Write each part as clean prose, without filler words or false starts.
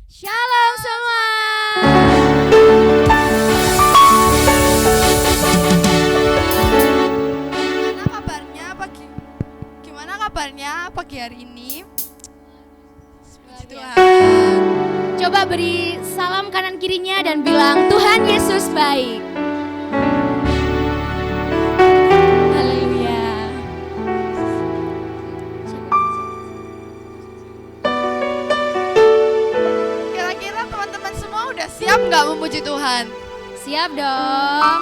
Shalom semua. Gimana kabarnya pagi hari ini? Puji Tuhan. Coba beri salam kanan kirinya dan bilang Tuhan Yesus baik. Haleluya. Kira-kira teman-teman semua udah siap nggak memuji Tuhan? Siap dong.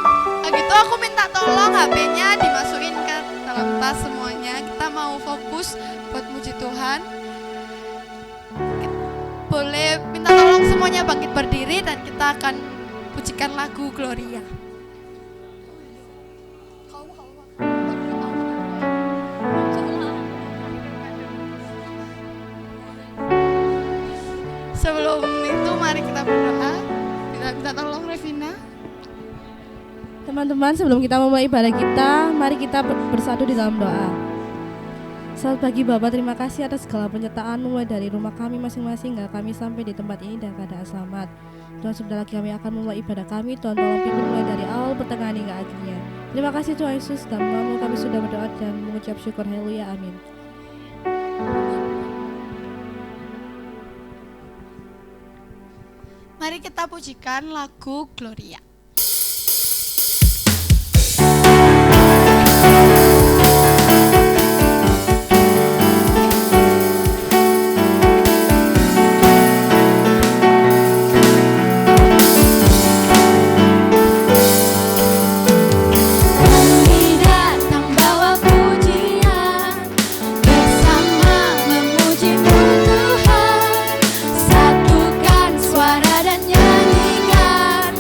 Gitu aku minta tolong HP-nya dimasukin ke dalam tas semuanya. Kita mau fokus buat muji Tuhan. Boleh minta tolong semuanya bangkit berdiri dan kita akan pujikan lagu Gloria. Sebelum itu mari kita berdoa. Kita minta tolong Revina. Teman-teman, sebelum kita memulai ibadah kita, mari kita bersatu di dalam doa. Selamat pagi Bapak, terima kasih atas segala penyertaan mulai dari rumah kami masing-masing hingga kami sampai di tempat ini dan keadaan selamat. Tuhan, sebentar lagi kami akan memulai ibadah kami. Tuhan, tolong pimpin mulai dari awal, pertengahan hingga akhirnya. Terima kasih Tuhan Yesus, dalam nama kami sudah berdoa dan mengucap syukur. Haleluya, amin. Mari kita pujikan lagu Gloria. Satukan suara dan nyanyikan.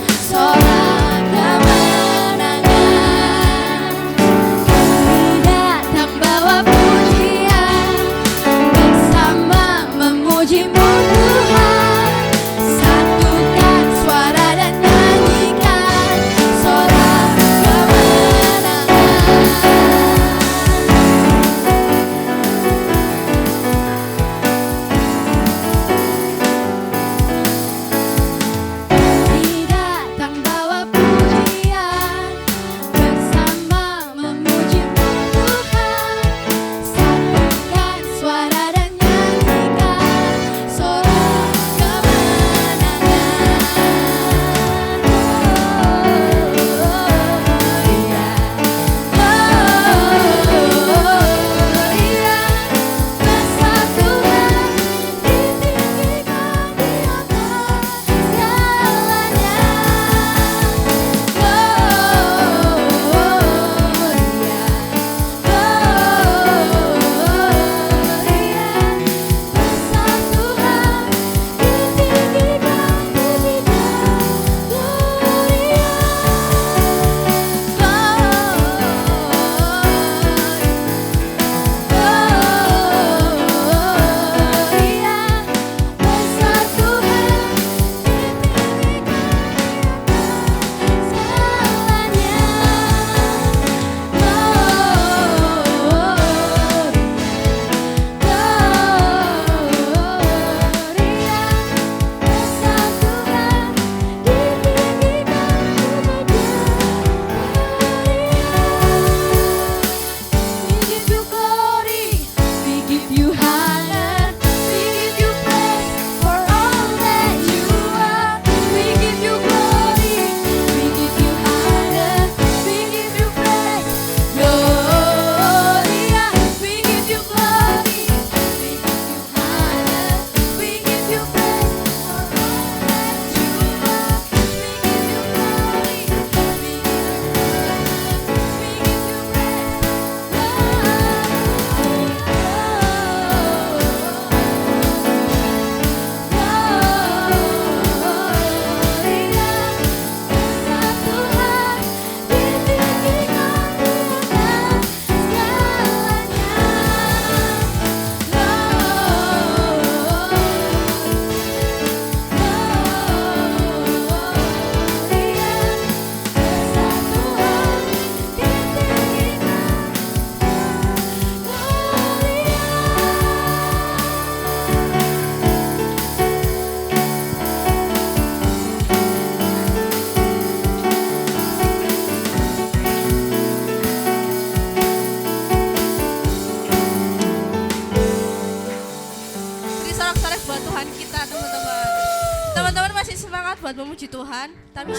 buat memuji Tuhan. Tapi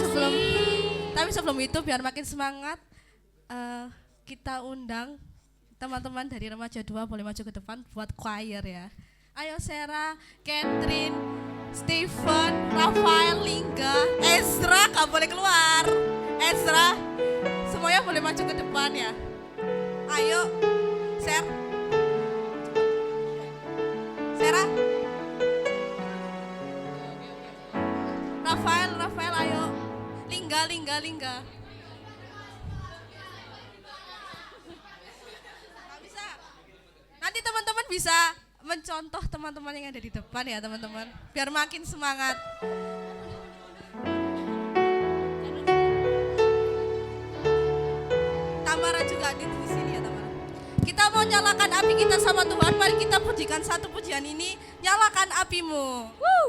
sebelum itu biar makin semangat, kita undang teman-teman dari Remaja 2 boleh maju ke depan buat choir ya. Ayo Sarah, Catherine, Stephen, Rafael, Lingga, Ezra gak boleh keluar. Ezra, semuanya boleh maju ke depan ya. Ayo, Sarah, Rafael, ayo. Lingga. Nggak bisa. Nanti teman-teman bisa mencontoh teman-teman yang ada di depan ya teman-teman, biar makin semangat. Tamara juga di sini ya Tamara. Kita mau nyalakan api kita sama Tuhan. Mari kita pujikan satu pujian ini, nyalakan apimu. Woo!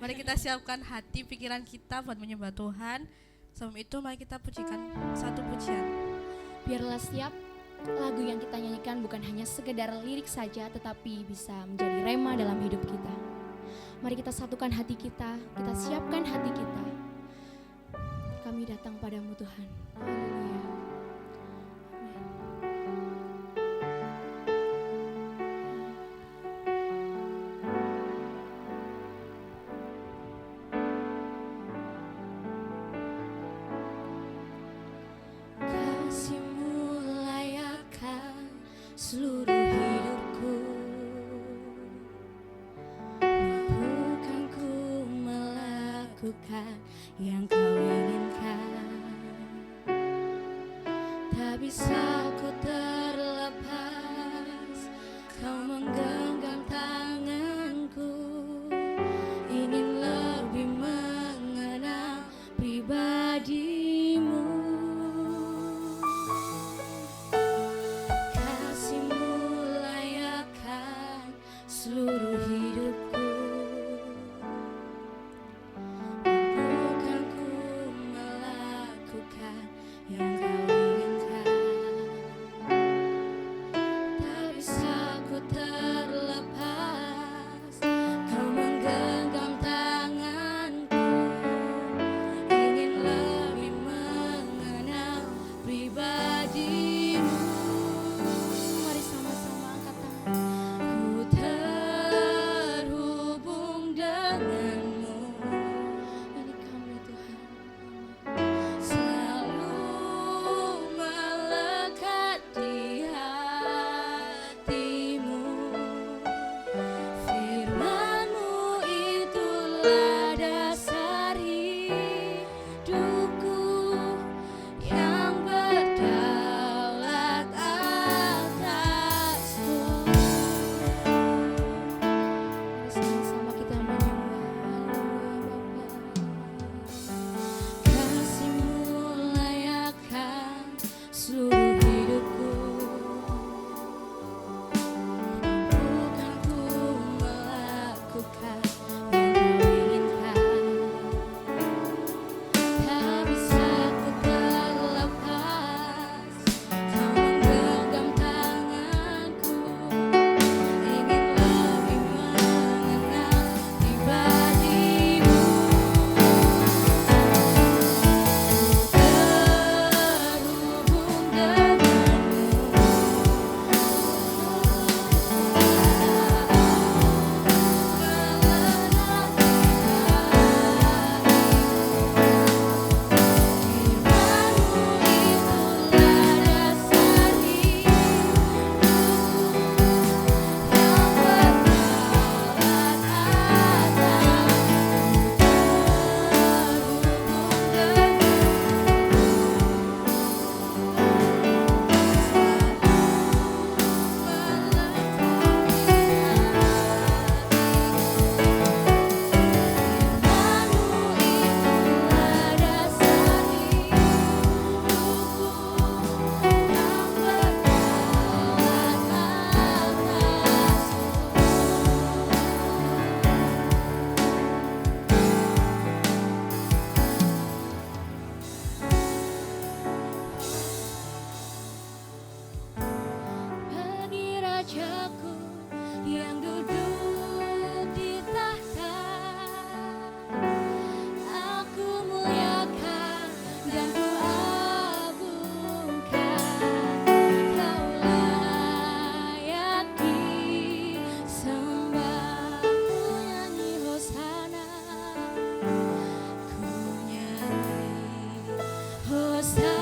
Mari kita siapkan hati pikiran kita buat menyembah Tuhan. Sebelum itu mari kita pujikan satu pujian. Biarlah setiap lagu yang kita nyanyikan bukan hanya sekedar lirik saja, tetapi bisa menjadi rema dalam hidup kita. Mari kita satukan hati kita siapkan hati kita. Kami datang padamu Tuhan. Haleluya. Kasih-Mu layakkan seluruh hidupku, mampukanku melakukan yang Kau inginkan. Tak bisa ku terlepas, Kau menggenggam tanganku, ingin lebih mengenal pribadi-Mu. Kasih-Mu layakkan seluruh hidupku, mampukanku melakukan yang Kau inginkan. Tak bisa ku terlepas, Kau menggenggam tanganku, ingin lebih mengenal pribadi-Mu. Mari sama-sama angkat tangan. Ku terhubung denganmu. Ini kami Tuhan, selalu melekat di hati-Mu. Firman-Mu itulah dasar hidupku yang berdaulat atasku. Sama-sama kita menyembah. Kasih-Mu layakkan seluruh hidupku, mampukanku melakukan yang Kau inginkan. Tak bisa ku terlepas, Kau menggenggam tanganku, ingin lebih mengenal pribadi-Mu. Terhubung denganmu, bagi Rajaku yang duduk di tahta, aku muliakan dan ku agungkan. Kau layak disembah. Ku nyanyi hosana, ku nyanyi hosana.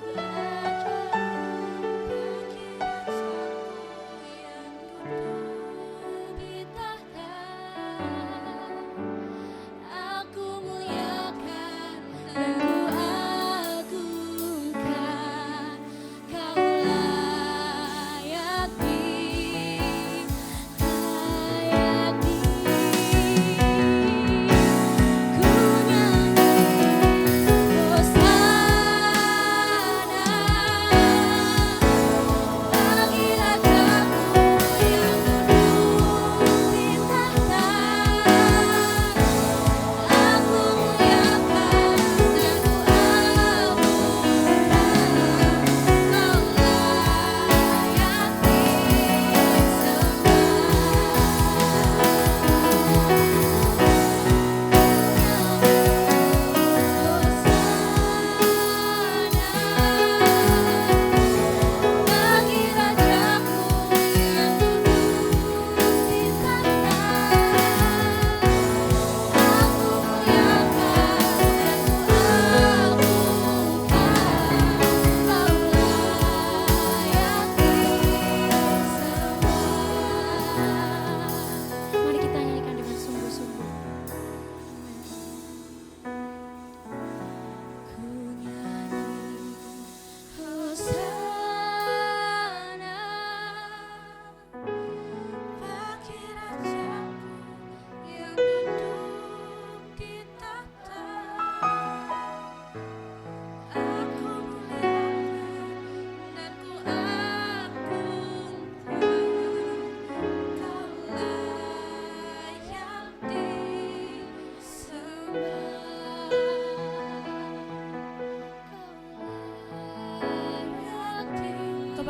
Bagi Rajaku, bagi Rajaku.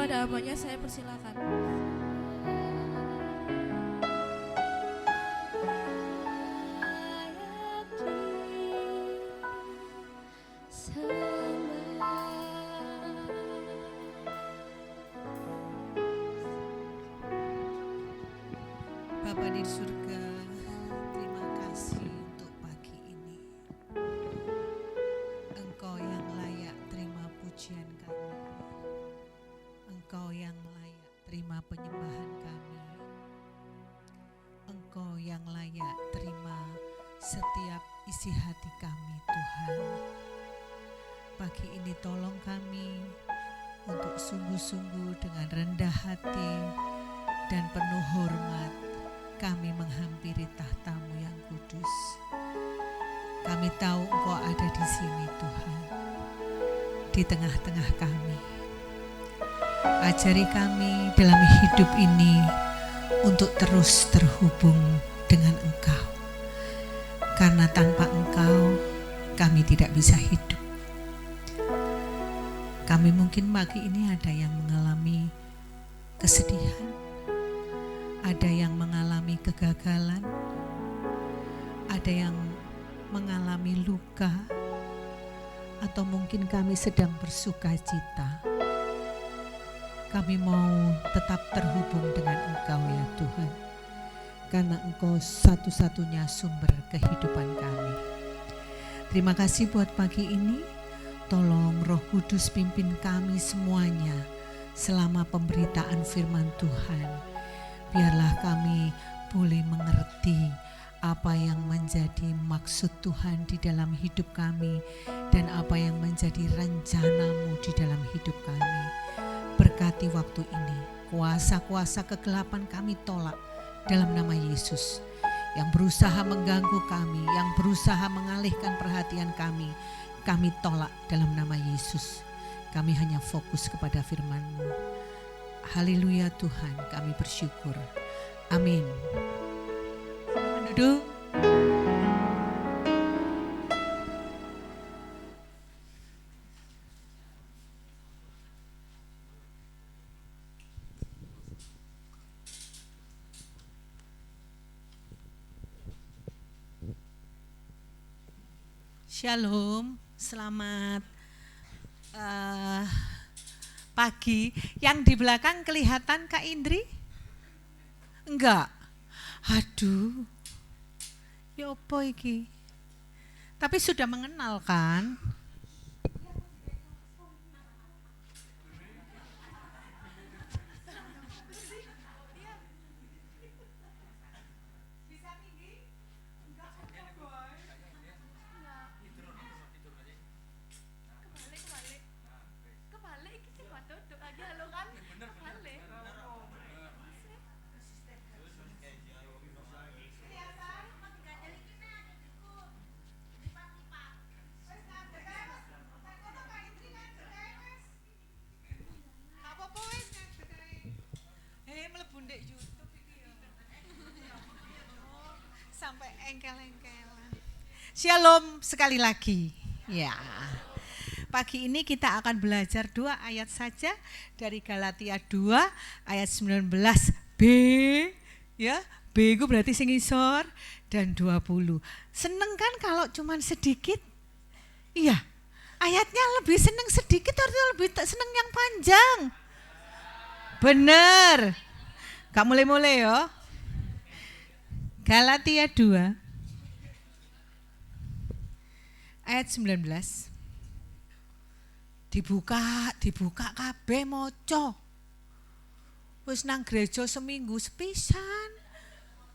kepada hambanya saya persilakan. Bapa di surga, terima kasih untuk pagi ini. Engkau yang layak terima pujian kami. Engkau yang layak terima penyembahan kami. Engkau yang layak terima setiap isi hati kami, Tuhan. Pagi ini tolong kami untuk sungguh-sungguh dengan rendah hati dan penuh hormat kami menghampiri tahta-Mu yang kudus. Kami tahu Engkau ada di sini, Tuhan, di tengah-tengah kami. Ajari kami dalam hidup ini untuk terus terhubung dengan Engkau. Karena tanpa Engkau, kami tidak bisa hidup. Kami mungkin pagi ini ada yang mengalami kesedihan, ada yang mengalami kegagalan, ada yang mengalami luka, atau mungkin kami sedang bersuka cita. Kami mau tetap terhubung dengan Engkau ya Tuhan, karena Engkau satu-satunya sumber kehidupan kami. Terima kasih buat pagi ini. Tolong Roh Kudus pimpin kami semuanya selama pemberitaan firman Tuhan. Biarlah kami boleh mengerti apa yang menjadi maksud Tuhan di dalam hidup kami dan apa yang menjadi rencana-Mu di dalam hidup kami. Berkati waktu ini, kuasa-kuasa kegelapan kami tolak dalam nama Yesus. Yang berusaha mengganggu kami, yang berusaha mengalihkan perhatian kami tolak dalam nama Yesus. Kami hanya fokus kepada firman-Mu. Haleluya Tuhan, kami bersyukur. Amin. Silakan duduk. Shalom, selamat pagi. Yang di belakang kelihatan Kak Indri? Enggak. Aduh. Ya apa iki? Tapi sudah mengenal kan? Sampai engkel-engkelan. Shalom sekali lagi. Ya. Pagi ini kita akan belajar 2 ayat saja dari Galatia 2 ayat 19b, ya. B itu berarti sing isor dan 20. Seneng kan kalau cuman sedikit? Iya. Ayatnya lebih seneng sedikit atau lebih seneng yang panjang? Bener. Gak mulai-mulai ya. Galatia 2 ayat 19. Dibuka kabeh maca. Wis nang gereja seminggu sepisan.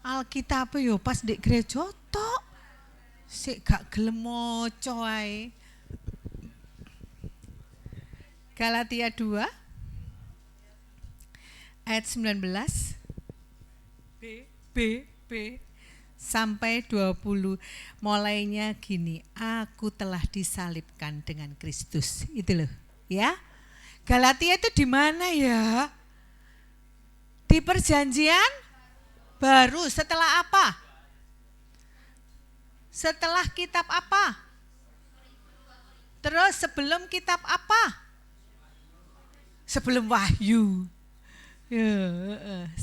Alkitab yo pas ndek gereja tok. Sik gak gelem maca ae. Galatia 2 ayat 19 B sampai 20. Mulainya gini, aku telah disalibkan dengan Kristus. Itu loh, ya. Galatia itu di mana ya? Di perjanjian baru. Setelah apa? Setelah kitab apa? Terus sebelum kitab apa? sebelum Wahyu. 1,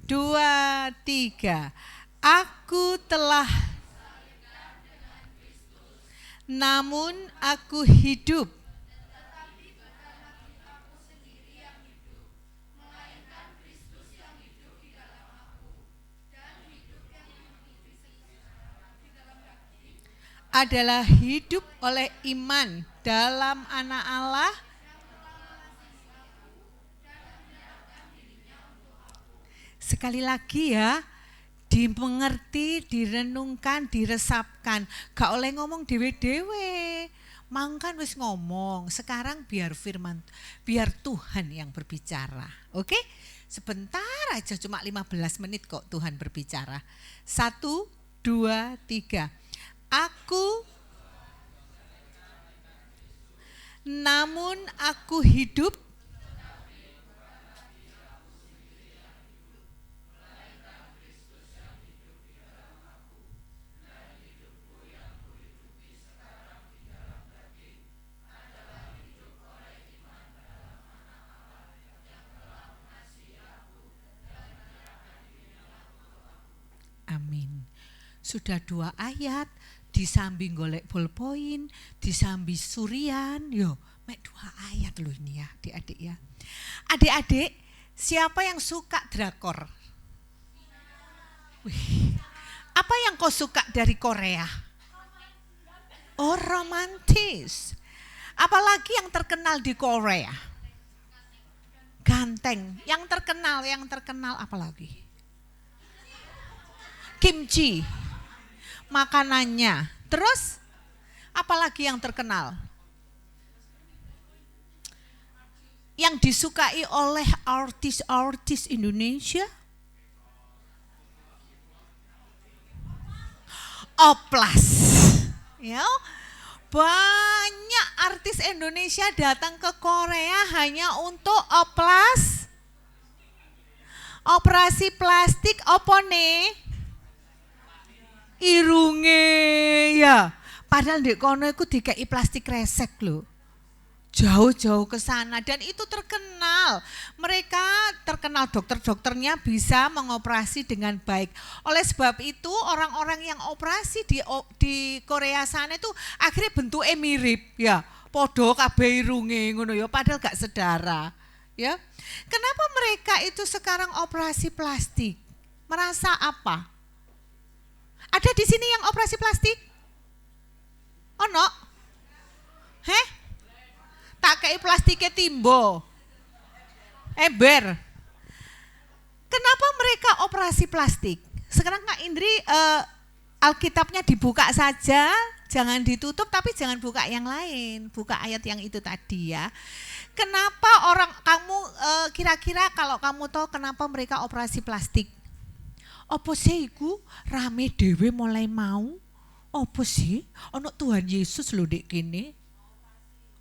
2, 3. Aku telah, namun aku hidup. Adalah hidup oleh iman dalam Anak Allah. Sekali lagi ya, dimengerti, direnungkan, diresapkan. Gak oleh ngomong dewe-dewe. Mangkan wis ngomong, sekarang biar Tuhan yang berbicara. Oke? Sebentar aja, cuma 15 menit kok Tuhan berbicara. 1, 2, 3. Aku, namun aku hidup. Amin. Sudah 2 ayat, disambi golek ballpoint, disambi surian, yo, mek 2 ayat loh ini ya, adik-adik ya. Adik-adik, siapa yang suka drakor? Wih, apa yang kau suka dari Korea? Oh, romantis. Apalagi yang terkenal di Korea? Ganteng. Yang terkenal apalagi? Kimchi, makanannya. Terus apalagi yang terkenal? Yang disukai oleh artis-artis Indonesia? Oplas. Ya, banyak artis Indonesia datang ke Korea hanya untuk oplas. Operasi plastik apa nih? Irunge ya. Padahal di kono itu dikai plastik resek loh. Jauh-jauh ke sana dan itu terkenal. Mereka terkenal, dokter-dokternya bisa mengoperasi dengan baik. Oleh sebab itu orang-orang yang operasi di Korea sana itu akhirnya bentuknya mirip ya. Podo kabeh irunge ngono ya, padahal gak sedara. Ya. Kenapa mereka itu sekarang operasi plastik? Merasa apa? Ada di sini yang operasi plastik? Oh no? Heh? Tak kayak plastiknya timbo. Ember. Kenapa mereka operasi plastik? Sekarang Kak Indri Alkitabnya dibuka saja, jangan ditutup tapi jangan buka yang lain. Buka ayat yang itu tadi ya. Kenapa kamu kira-kira kalau kamu tahu kenapa mereka operasi plastik? Apa sih iku rame dewe mulai mau? Apa sih? Ono Tuhan Yesus lho dek kene.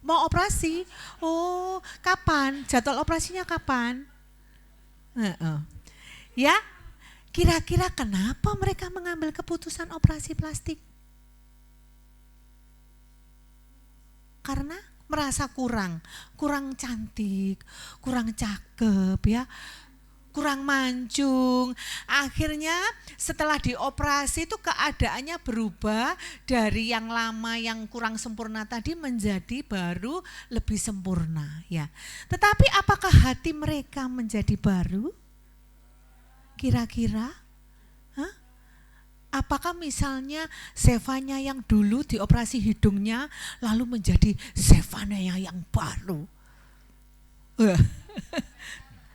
Mau operasi? Oh, kapan? Jadwal operasinya kapan? Ya, kira-kira kenapa mereka mengambil keputusan operasi plastik? Karena merasa kurang cantik, kurang cakep ya. Kurang mancung. Akhirnya setelah dioperasi itu keadaannya berubah dari yang lama yang kurang sempurna tadi menjadi baru lebih sempurna ya. Tetapi apakah hati mereka menjadi baru? Kira-kira? Hah? Apakah misalnya Sevanya yang dulu dioperasi hidungnya lalu menjadi Sevanya yang baru?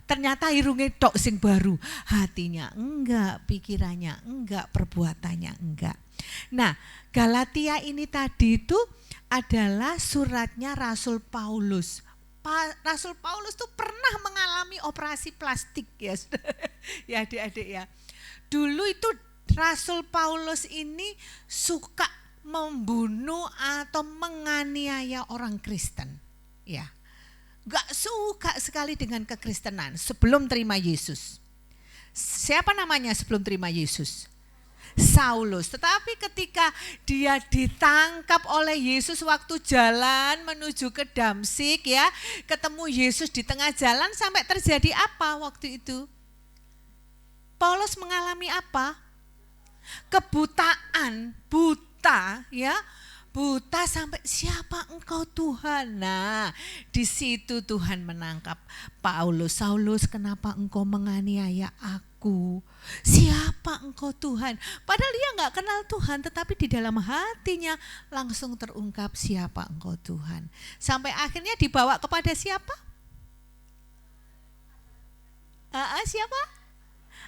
Ternyata irungnya tok sing baru, hatinya enggak, pikirannya enggak, perbuatannya enggak. Nah, Galatia ini tadi itu adalah suratnya Rasul Paulus. Rasul Paulus tuh pernah mengalami operasi plastik ya, ya adik-adik ya. Dulu itu Rasul Paulus ini suka membunuh atau menganiaya orang Kristen, ya. Gak suka sekali dengan kekristenan sebelum terima Yesus. Siapa namanya sebelum terima Yesus? Saulus. Tetapi ketika dia ditangkap oleh Yesus waktu jalan menuju ke Damsik ya, ketemu Yesus di tengah jalan, sampai terjadi apa waktu itu? Paulus mengalami apa? Kebutaan, buta ya. Buta sampai siapa engkau Tuhan? Nah, di situ Tuhan menangkap Paulus. Saulus, kenapa engkau menganiaya aku? Siapa engkau Tuhan? Padahal dia nggak kenal Tuhan, tetapi di dalam hatinya langsung terungkap siapa engkau Tuhan. Sampai akhirnya dibawa kepada siapa? Siapa?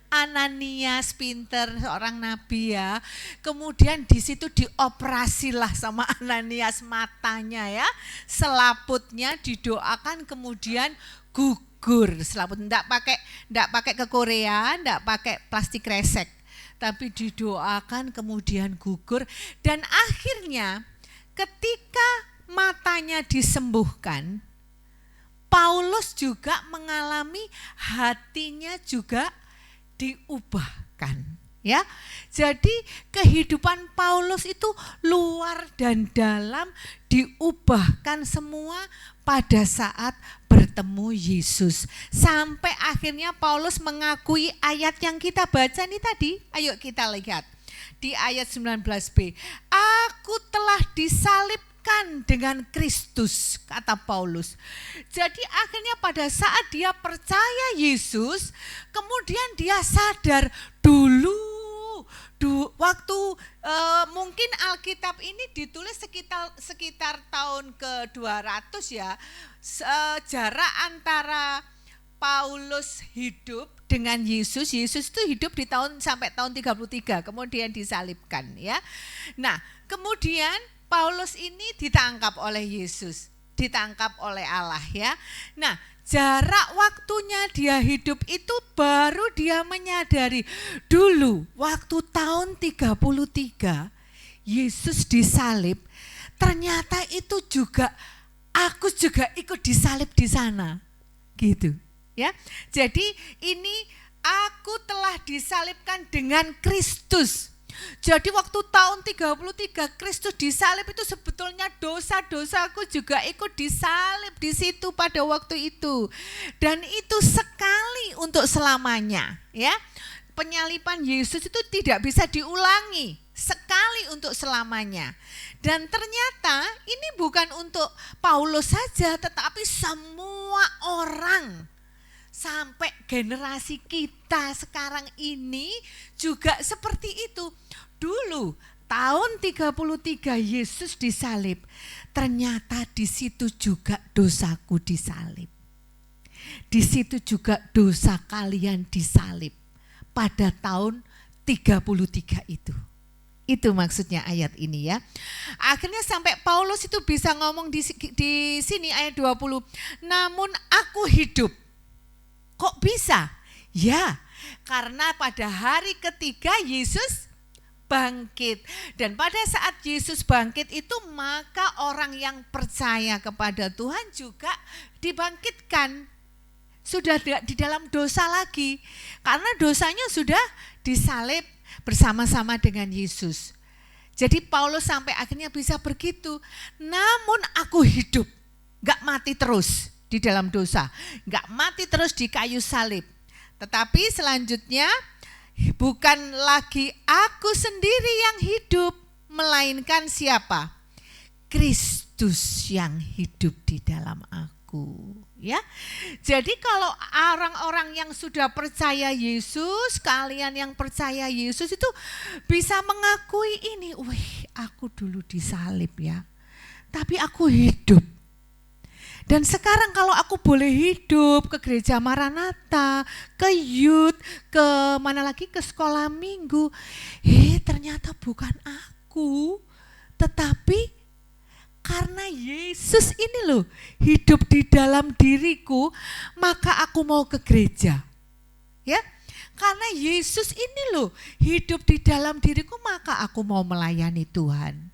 Ananias, pinter, seorang nabi ya. Kemudian di situ dioperasilah sama Ananias matanya ya. Selaputnya didoakan kemudian gugur. Selaput enggak pakai ke Korea, enggak pakai plastik resek. Tapi didoakan kemudian gugur, dan akhirnya ketika matanya disembuhkan, Paulus juga mengalami hatinya juga diubahkan ya. Jadi kehidupan Paulus itu luar dan dalam diubahkan semua pada saat bertemu Yesus. Sampai akhirnya Paulus mengakui ayat yang kita baca ini tadi. Ayo kita lihat di ayat 19b. Aku telah disalib dengan Kristus, kata Paulus. Jadi akhirnya pada saat dia percaya Yesus, kemudian dia sadar dulu waktu mungkin Alkitab ini ditulis sekitar tahun ke-200 ya. Jarak antara Paulus hidup dengan Yesus itu hidup di sampai tahun 33, kemudian disalibkan ya. Nah, kemudian Paulus ini ditangkap oleh Yesus, ditangkap oleh Allah ya. Nah, jarak waktunya dia hidup itu baru dia menyadari dulu waktu tahun 33 Yesus disalib, ternyata itu juga aku juga ikut disalib di sana. Gitu ya. Jadi ini aku telah disalibkan dengan Kristus. Jadi waktu tahun 33 Kristus disalib itu sebetulnya dosa-dosaku juga ikut disalib di situ pada waktu itu. Dan itu sekali untuk selamanya ya. Penyaliban Yesus itu tidak bisa diulangi, sekali untuk selamanya. Dan ternyata ini bukan untuk Paulus saja, tetapi semua orang. Sampai generasi kita sekarang ini juga seperti itu. Dulu tahun 33 Yesus disalib, ternyata di situ juga dosaku disalib. Di situ juga dosa kalian disalib pada tahun 33 itu. Itu maksudnya ayat ini ya. Akhirnya sampai Paulus itu bisa ngomong di sini ayat 20. Namun aku hidup. Kok bisa? Ya, karena pada hari ketiga Yesus bangkit. Dan pada saat Yesus bangkit itu maka orang yang percaya kepada Tuhan juga dibangkitkan. Sudah di dalam dosa lagi. Karena dosanya sudah disalib bersama-sama dengan Yesus. Jadi Paulus sampai akhirnya bisa begitu. Namun aku hidup, gak mati terus di dalam dosa, gak mati terus di kayu salib. Tetapi selanjutnya bukan lagi aku sendiri yang hidup, melainkan siapa? Kristus yang hidup di dalam aku. Ya, jadi kalau orang-orang yang sudah percaya Yesus, kalian yang percaya Yesus itu bisa mengakui ini, wih aku dulu disalib ya, tapi aku hidup. Dan sekarang kalau aku boleh hidup ke gereja Maranatha, ke youth, ke mana lagi, ke sekolah minggu, ternyata bukan aku, tetapi karena Yesus ini loh hidup di dalam diriku, maka aku mau ke gereja. Ya, karena Yesus ini loh hidup di dalam diriku, maka aku mau melayani Tuhan.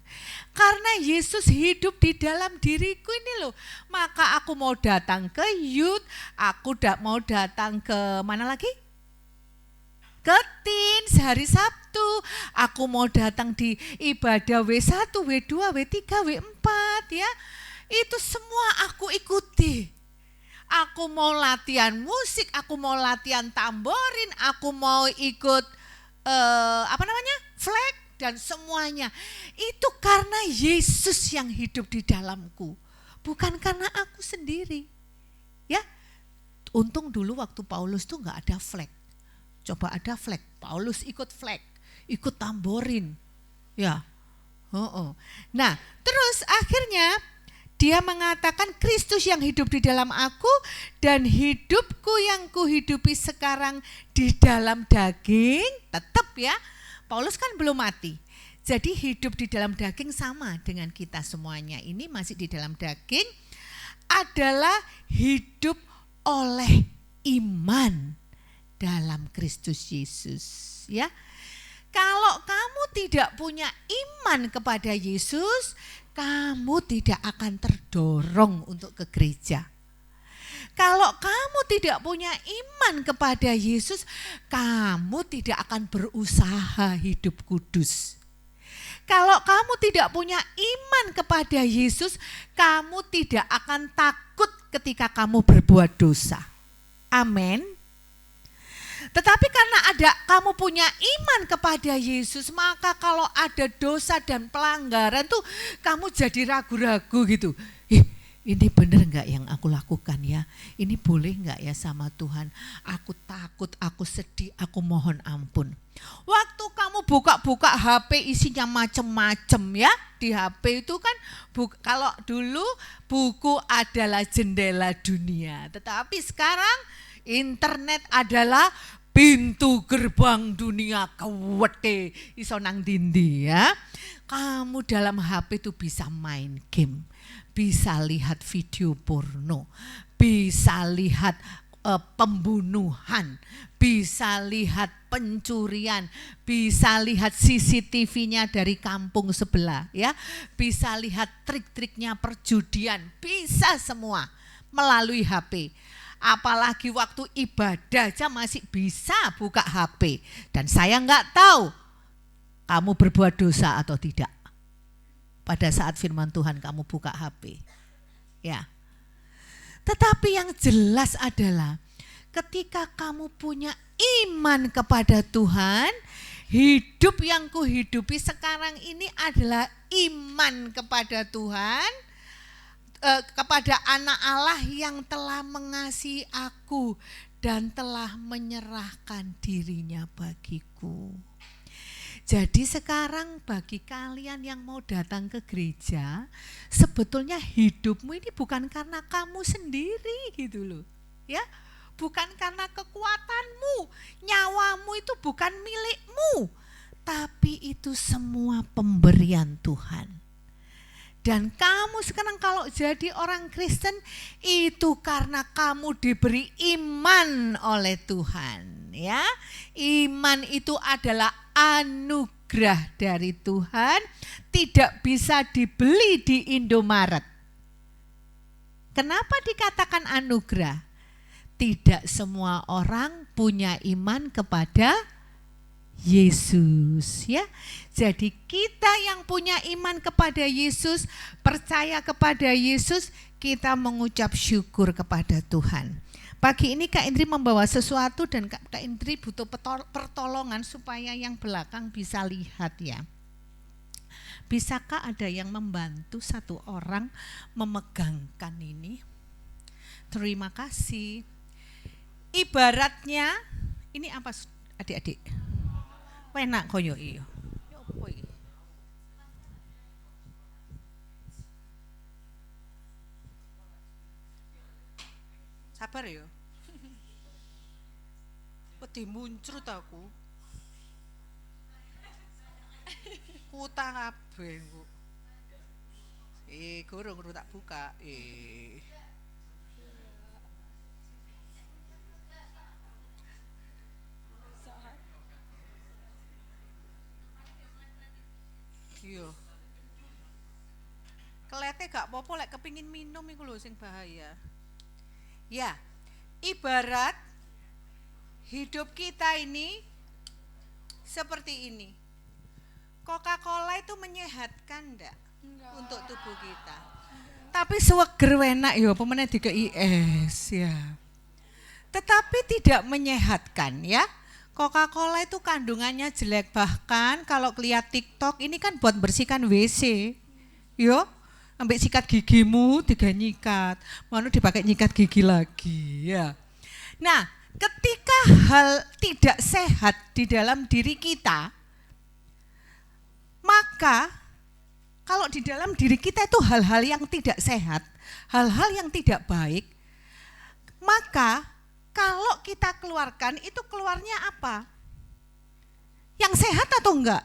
Karena Yesus hidup di dalam diriku ini loh, maka aku mau datang ke youth, aku mau datang ke mana lagi? Ketin sehari Sabtu, aku mau datang di ibadah W1, W2, W3, W4 ya. Itu semua aku ikuti. Aku mau latihan musik, aku mau latihan tamborin, aku mau ikut flag dan semuanya. Itu karena Yesus yang hidup di dalamku, bukan karena aku sendiri. Ya, untung dulu waktu Paulus tuh nggak ada flag. Coba ada flag, Paulus ikut flag, ikut tamborin. Ya, Nah, terus akhirnya dia mengatakan Kristus yang hidup di dalam aku dan hidupku yang kuhidupi sekarang di dalam daging. Tetap ya, Paulus kan belum mati. Jadi hidup di dalam daging sama dengan kita semuanya. Ini masih di dalam daging adalah hidup oleh iman dalam Kristus Yesus, ya. Kalau kamu tidak punya iman kepada Yesus, kamu tidak akan terdorong untuk ke gereja. Kalau kamu tidak punya iman kepada Yesus, kamu tidak akan berusaha hidup kudus. Kalau kamu tidak punya iman kepada Yesus, kamu tidak akan takut ketika kamu berbuat dosa. Amin. Tetapi karena kamu punya iman kepada Yesus, maka kalau ada dosa dan pelanggaran tuh kamu jadi ragu-ragu gitu. Ini benar enggak yang aku lakukan ya? Ini boleh enggak ya sama Tuhan? Aku takut, aku sedih, aku mohon ampun. Waktu kamu buka-buka HP isinya macem-macem ya. Di HP itu kan kalau dulu buku adalah jendela dunia. Tetapi sekarang internet adalah pintu gerbang dunia kewete iso nang dindi ya. Kamu dalam HP itu bisa main game, bisa lihat video porno, bisa lihat pembunuhan, bisa lihat pencurian, bisa lihat CCTV-nya dari kampung sebelah ya, bisa lihat trik-triknya perjudian, bisa semua melalui HP. Apalagi waktu ibadah aja masih bisa buka HP. Dan saya enggak tahu kamu berbuat dosa atau tidak pada saat firman Tuhan kamu buka HP. Ya. Tetapi yang jelas adalah ketika kamu punya iman kepada Tuhan, hidup yang kuhidupi sekarang ini adalah iman kepada Tuhan, kepada anak Allah yang telah mengasihi aku dan telah menyerahkan dirinya bagiku. Jadi sekarang bagi kalian yang mau datang ke gereja, sebetulnya hidupmu ini bukan karena kamu sendiri gitu loh. Ya, bukan karena kekuatanmu, nyawamu itu bukan milikmu, tapi itu semua pemberian Tuhan. Dan kamu sekarang kalau jadi orang Kristen itu karena kamu diberi iman oleh Tuhan, ya. Iman itu adalah anugerah dari Tuhan, tidak bisa dibeli di Indomaret. Kenapa dikatakan anugerah? Tidak semua orang punya iman kepada Yesus, ya. Jadi kita yang punya iman kepada Yesus, percaya kepada Yesus, kita mengucap syukur kepada Tuhan. Pagi ini Kak Indri membawa sesuatu dan Kak Indri butuh pertolongan supaya yang belakang bisa lihat ya. Bisakah ada yang membantu satu orang memegangkan ini? Terima kasih. Ibaratnya, ini apa adik-adik? Enak koyo iyo. Sabar ya. Wedi muncrut aku. Kutang kabeh engko. Gorong tak buka. Iya. Kelete gak apa-apa lek kepingin minum iku lho sing bahaya. Ya, ibarat hidup kita ini seperti ini. Coca-Cola itu menyehatkan enggak untuk tubuh kita? Tapi seweger enak ya, pemenang dikei es ya. Tetapi tidak menyehatkan ya. Coca-Cola itu kandungannya jelek, bahkan kalau lihat TikTok ini kan buat bersihkan WC. Yo, ambil sikat gigimu 3 nyikat, mau dipakai nyikat gigi lagi ya. Nah, ketika hal tidak sehat di dalam diri kita, maka kalau di dalam diri kita itu hal-hal yang tidak sehat, hal-hal yang tidak baik, maka kalau kita keluarkan itu keluarnya apa? Yang sehat atau enggak?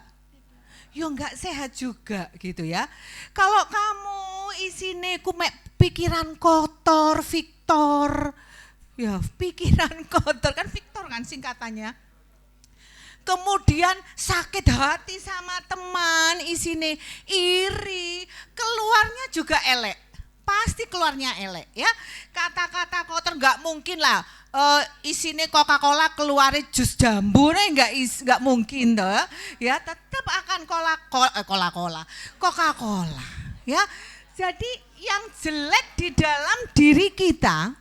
Ya enggak sehat juga gitu ya. Kalau kamu isine kumek pikiran kotor, Victor, ya pikiran kotor kan Victor kan singkatannya. Kemudian sakit hati sama teman, isine iri, keluarnya juga elek. Pasti keluarnya elek ya. Kata-kata kotor enggak mungkin lah. Isine Coca-Cola keluarnya jus jambu enggak mungkin toh. Ya, tetap akan Coca-Cola ya. Jadi yang jelek di dalam diri kita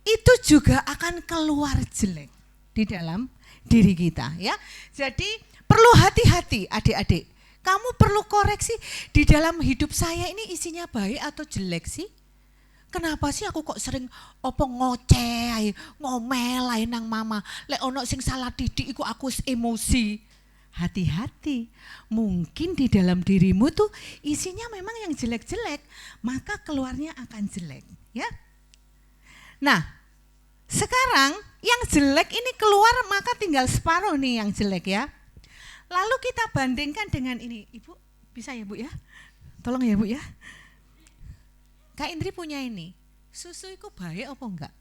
itu juga akan keluar jelek di dalam diri kita ya. Jadi perlu hati-hati adik-adik. Kamu perlu koreksi di dalam hidup saya ini isinya baik atau jelek sih? Kenapa sih aku kok sering opo ngoceh, ngomel ae nang mama. Lek ono sing salah didik iku aku emosi. Hati-hati. Mungkin di dalam dirimu tuh isinya memang yang jelek-jelek, maka keluarnya akan jelek, ya. Nah, sekarang yang jelek ini keluar maka tinggal separuh nih yang jelek ya. Lalu kita bandingkan dengan ini. Ibu, bisa ya Bu ya? Tolong ya Bu ya. Kak Indri punya ini. Susu itu baik apa enggak?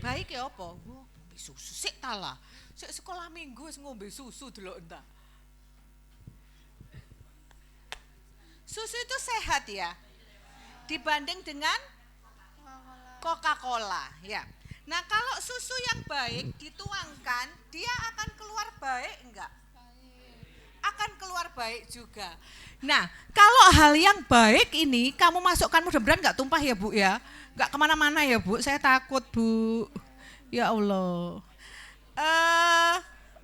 Baik ya apa? Oh, susu sik ta lah. Sik sekolah minggu wis ngombe susu delok entah. Susu itu sehat ya. Dibanding dengan Coca-Cola ya. Nah, kalau susu yang baik dituangkan, dia akan keluar baik enggak? Akan keluar baik juga. Nah, kalau hal yang baik ini kamu masukkan mudah-mudahan enggak tumpah ya Bu ya. Enggak kemana-mana ya Bu, saya takut Bu. Ya Allah.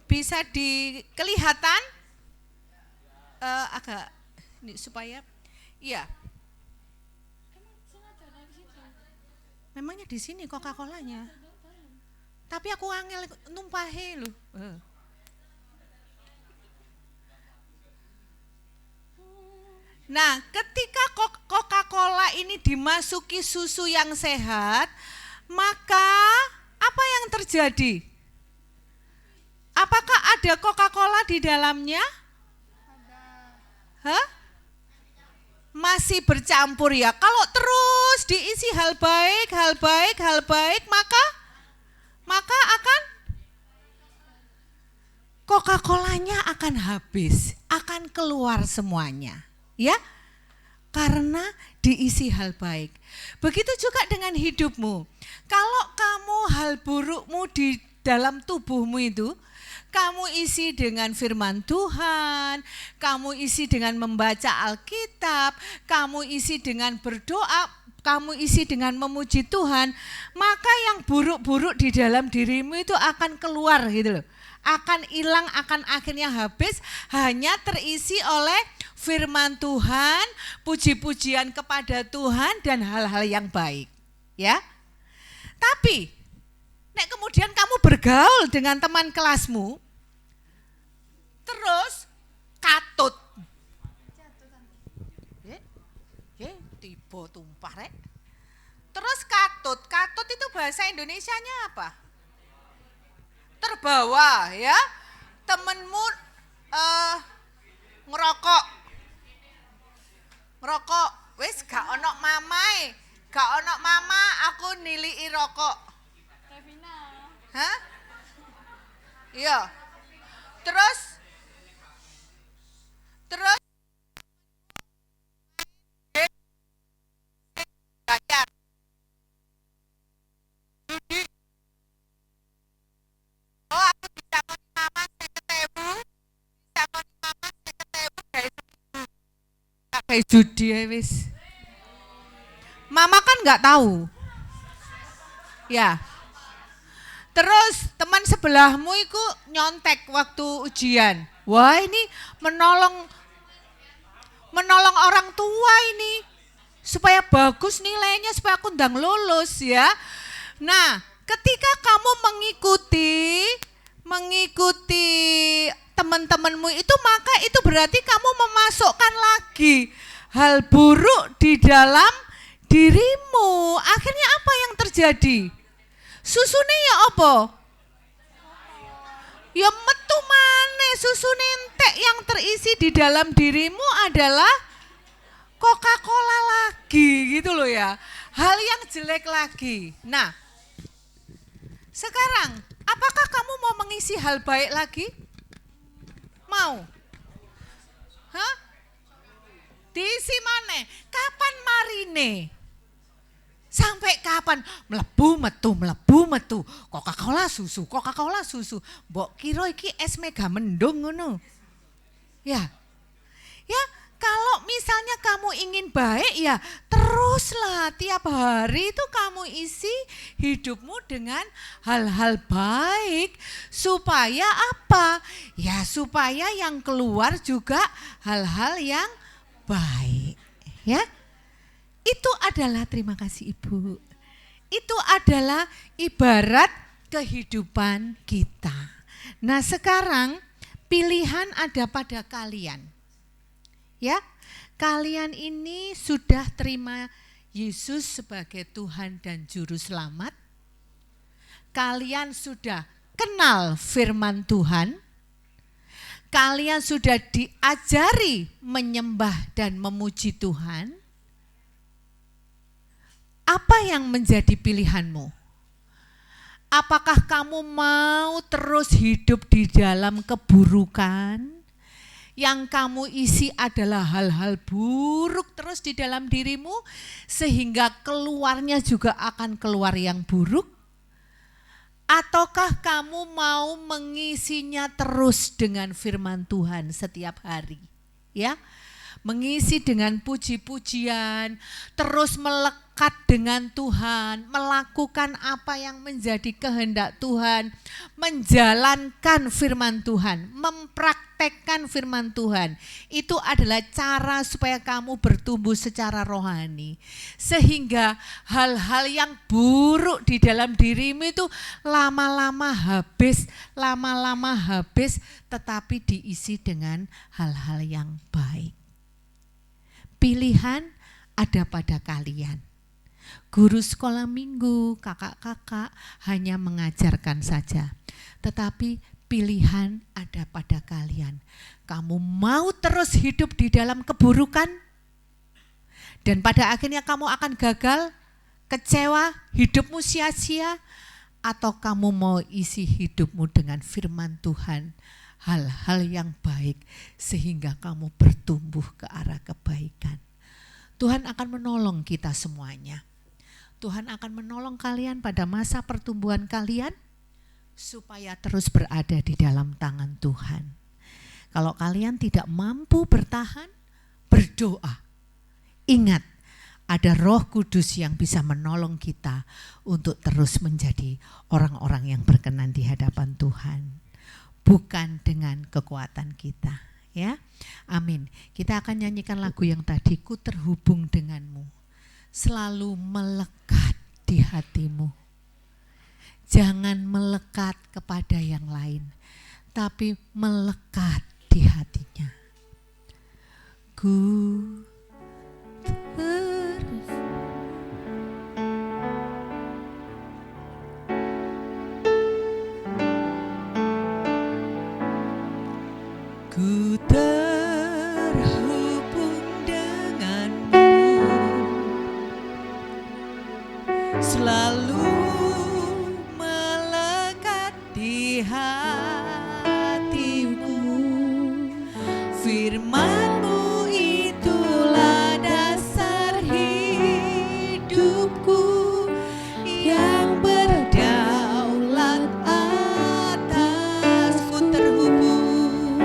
Bisa kelihatan agak ini supaya iya. Memangnya di sini Coca-Colanya. Tapi aku angel numpahe loh. Nah, ketika Coca-Cola ini dimasuki susu yang sehat, maka apa yang terjadi? Apakah ada Coca-Cola di dalamnya? Hah? Masih bercampur ya. Kalau terus diisi hal baik, maka akan Coca-Colanya akan habis, akan keluar semuanya. Ya, karena diisi hal baik. Begitu juga dengan hidupmu. Kalau kamu hal burukmu di dalam tubuhmu itu, kamu isi dengan firman Tuhan, kamu isi dengan membaca Alkitab, kamu isi dengan berdoa, kamu isi dengan memuji Tuhan, maka yang buruk-buruk di dalam dirimu itu akan keluar gitu loh. Akan hilang, akan akhirnya habis, hanya terisi oleh firman Tuhan, puji-pujian kepada Tuhan dan hal-hal yang baik. Ya. Tapi nek kemudian kamu bergaul dengan teman kelasmu, terus katut. Tiba tumpah rek. Terus katut itu bahasa Indonesianya apa? Terbawa ya. Temenmu ngerokok, wis gak ono mamae, aku nilii rokok. Hah? Iya. Terus bayar. Oh, aku bisa mama sekretari. Kayak judi ya wis. Mama kan nggak tahu. Ya. Terus teman sebelahmu itu nyontek waktu ujian. Wah ini menolong orang tua ini. Supaya bagus nilainya, supaya aku ndang lulus ya. Nah, ketika kamu mengikuti teman-temanmu itu, maka itu berarti kamu memasukkan lagi hal buruk di dalam dirimu. Akhirnya apa yang terjadi? Susune ya apa? Ya metu maneh, susune entek yang terisi di dalam dirimu adalah Coca-Cola lagi gitu loh ya. Hal yang jelek lagi. Nah, sekarang apakah kamu mau mengisi hal baik lagi? Mau? Hah? Diisi mana? Kapan marine? Sampai kapan? Mlebu metu. Coca-Cola susu. Mbok kira iki es mega mendung ngono. Ya. Ya, kalau misalnya kamu ingin baik ya teruslah tiap hari itu kamu isi hidupmu dengan hal-hal baik. Supaya apa? Ya supaya yang keluar juga hal-hal yang baik. Ya. Itu adalah, terima kasih Ibu, itu adalah ibarat kehidupan kita. Nah sekarang pilihan ada pada kalian. Ya, kalian ini sudah terima Yesus sebagai Tuhan dan Juru Selamat. Kalian sudah kenal firman Tuhan. Kalian sudah diajari menyembah dan memuji Tuhan. Apa yang menjadi pilihanmu? Apakah kamu mau terus hidup di dalam keburukan? Yang kamu isi adalah hal-hal buruk terus di dalam dirimu, sehingga keluarnya juga akan keluar yang buruk? Ataukah kamu mau mengisinya terus dengan firman Tuhan setiap hari? Ya, mengisi dengan puji-pujian, terus melekat dengan Tuhan, melakukan apa yang menjadi kehendak Tuhan, menjalankan firman Tuhan, mempraktekkan firman Tuhan. Itu adalah cara supaya kamu bertumbuh secara rohani. Sehingga hal-hal yang buruk di dalam dirimu itu lama-lama habis, tetapi diisi dengan hal-hal yang baik. Pilihan ada pada kalian. Guru sekolah minggu, kakak-kakak hanya mengajarkan saja. Tetapi pilihan ada pada kalian. Kamu mau terus hidup di dalam keburukan? Dan pada akhirnya kamu akan gagal, kecewa, hidupmu sia-sia? Atau kamu mau isi hidupmu dengan firman Tuhan, hal-hal yang baik sehingga kamu bertumbuh ke arah kebaikan. Tuhan akan menolong kita semuanya. Tuhan akan menolong kalian pada masa pertumbuhan kalian supaya terus berada di dalam tangan Tuhan. Kalau kalian tidak mampu bertahan, berdoa. Ingat, ada Roh Kudus yang bisa menolong kita untuk terus menjadi orang-orang yang berkenan di hadapan Tuhan. Bukan dengan kekuatan kita, ya. Amin. Kita akan nyanyikan lagu yang tadi, Ku Terhubung Denganmu. Selalu melekat di hatimu. Jangan melekat kepada yang lain, tapi melekat di hatinya. Ku Ku terhubung denganmu, selalu melekat di hatimu. Firman-Mu itulah dasar hidupku yang berdaulat atasku. Terhubung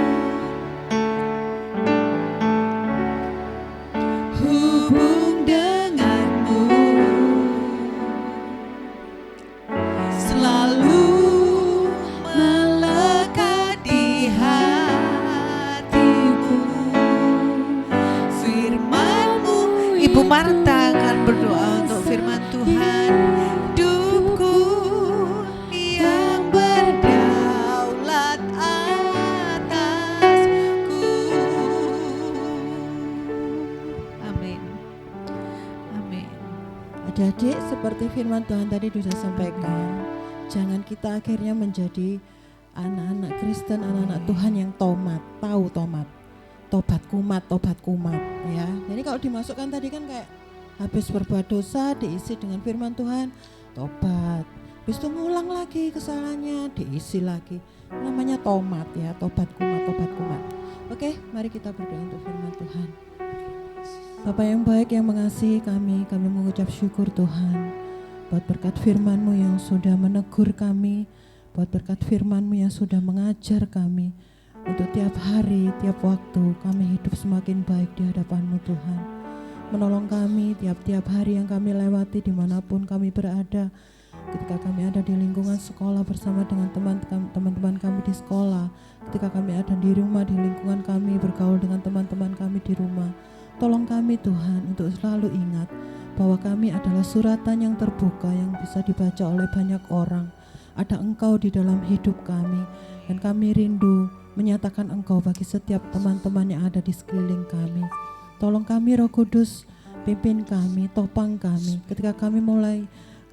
Adik-adik, seperti firman Tuhan tadi sudah sampaikan, jangan kita akhirnya menjadi anak-anak Kristen, anak-anak Tuhan yang tahu tobat kumat ya. Jadi kalau dimasukkan tadi kan kayak habis berbuat dosa diisi dengan firman Tuhan, tobat. Habis itu ngulang lagi kesalahannya, diisi lagi. Namanya tomat ya, tobat kumat. Oke, mari kita berdoa untuk firman Tuhan. Bapa yang baik yang mengasihi kami mengucap syukur Tuhan buat berkat firman-Mu yang sudah menegur kami, buat berkat firman-Mu yang sudah mengajar kami untuk tiap hari, tiap waktu kami hidup semakin baik di hadapan-Mu Tuhan. Menolong kami tiap-tiap hari yang kami lewati dimanapun kami berada, ketika kami ada di lingkungan sekolah bersama dengan teman-teman kami di sekolah, ketika kami ada di rumah, di lingkungan kami bergaul dengan teman-teman kami di rumah. Tolong kami Tuhan untuk selalu ingat bahwa kami adalah suratan yang terbuka yang bisa dibaca oleh banyak orang. Ada Engkau di dalam hidup kami dan kami rindu menyatakan Engkau bagi setiap teman-teman yang ada di sekeliling kami. Tolong kami Roh Kudus, pimpin kami, topang kami ketika kami mulai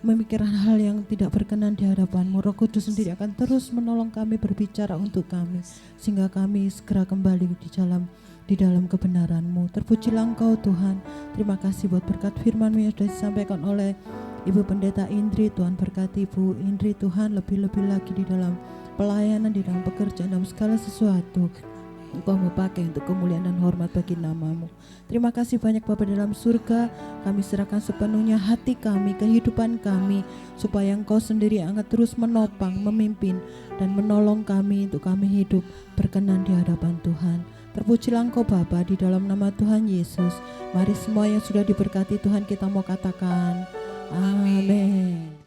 memikirkan hal yang tidak berkenan di hadapan-Mu. Roh Kudus sendiri akan terus menolong kami, berbicara untuk kami sehingga kami segera kembali di dalam kebenaran-Mu. Terpujilah Engkau Tuhan. Terima kasih buat berkat firman-Mu yang sudah disampaikan oleh Ibu Pendeta Indri. Tuhan berkati Ibu Indri Tuhan lebih-lebih lagi di dalam pelayanan, di dalam pekerjaan, dalam segala sesuatu. Engkau mau pakai untuk kemuliaan dan hormat bagi nama-Mu. Terima kasih banyak Bapa dalam surga. Kami serahkan sepenuhnya hati kami, kehidupan kami, supaya Engkau sendiri akan terus menopang, memimpin dan menolong kami untuk kami hidup berkenan di hadapan Tuhan. Terpujilah Engkau Bapa, di dalam nama Tuhan Yesus. Mari semua yang sudah diberkati Tuhan kita mau katakan amin.